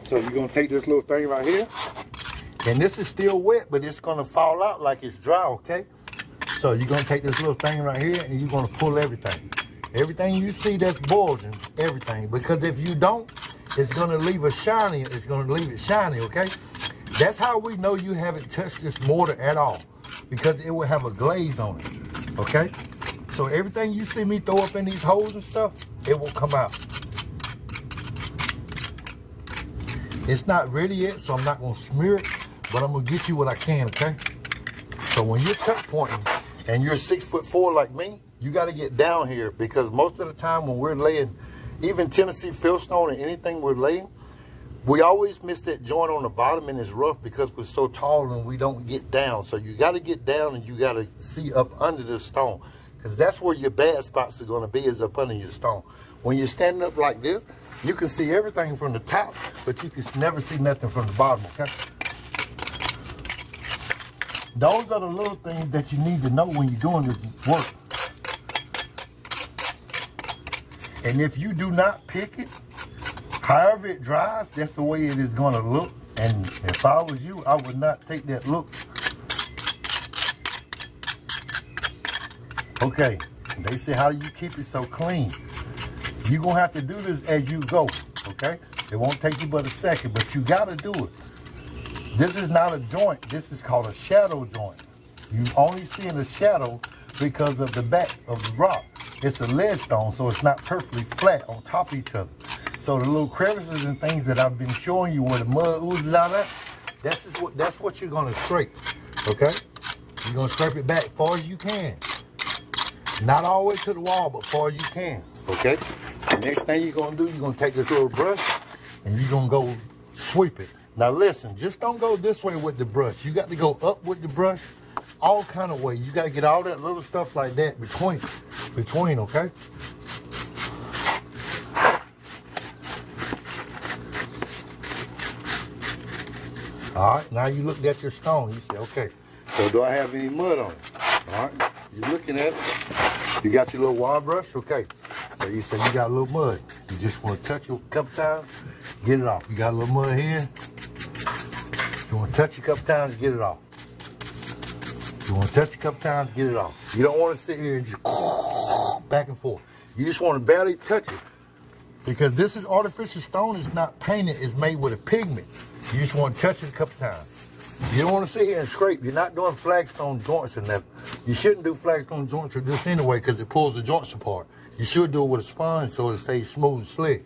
So you're gonna take this little thing right here, and this is still wet, but it's gonna fall out like it's dry, okay? So you're gonna take this little thing right here, and you're gonna pull everything. Everything you see that's bulging, everything. Because if you don't, it's gonna leave it shiny. It's gonna leave it shiny, okay? That's how we know you haven't touched this mortar at all, because it will have a glaze on it, okay? So everything you see me throw up in these holes and stuff, it will come out. It's not ready yet, so I'm not gonna smear it, but I'm gonna get you what I can, okay? So when you're tuck pointing and you're 6'4" like me, you gotta get down here, because most of the time when we're laying, even Tennessee fieldstone or anything we're laying, we always miss that joint on the bottom and it's rough because we're so tall and we don't get down. So you gotta get down and you gotta see up under the stone, because that's where your bad spots are gonna be, is up under your stone. When you're standing up like this, you can see everything from the top, but you can never see nothing from the bottom, okay? Those are the little things that you need to know when you're doing this work. And if you do not pick it, however it dries, that's the way it is gonna look. And if I was you, I would not take that look. Okay, they say, how do you keep it so clean? You're gonna have to do this as you go, okay? It won't take you but a second, but you gotta do it. This is not a joint, this is called a shadow joint. You only see in the shadow because of the back of the rock. It's a ledgestone, so it's not perfectly flat on top of each other. So the little crevices and things that I've been showing you where the mud oozes out of, that's what you're gonna scrape, okay? You're gonna scrape it back as far as you can. Not all the way to the wall, but far as you can, okay? The next thing you're gonna do, you're gonna take this little brush and you're gonna go sweep it. Now listen, just don't go this way with the brush. You got to go up with the brush, all kind of way. You got to get all that little stuff like that between, okay? All right, now you looked at your stone. You say, okay, so do I have any mud on it? All right, you're looking at it. You got your little wire brush, okay. So you say you got a little mud. You just want to touch it a couple times, get it off. You got a little mud here. You want to touch it a couple times, get it off. You want to touch it a couple times, get it off. You don't want to sit here and just back and forth. You just want to barely touch it. Because this is artificial stone, it's not painted, it's made with a pigment. You just want to touch it a couple times. You don't want to sit here and scrape. You're not doing flagstone joints or nothing. You shouldn't do flagstone joints with this anyway, because it pulls the joints apart. You should do it with a sponge so it stays smooth and slick.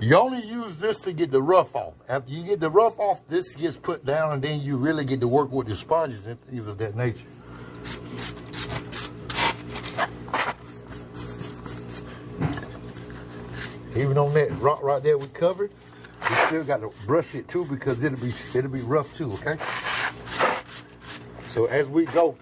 You only use this to get the rough off. After you get the rough off, this gets put down, and then you really get to work with the sponges and things of that nature. Even on that rock right there we covered, we still got to brush it too, because it'll be rough too, okay? So as we go,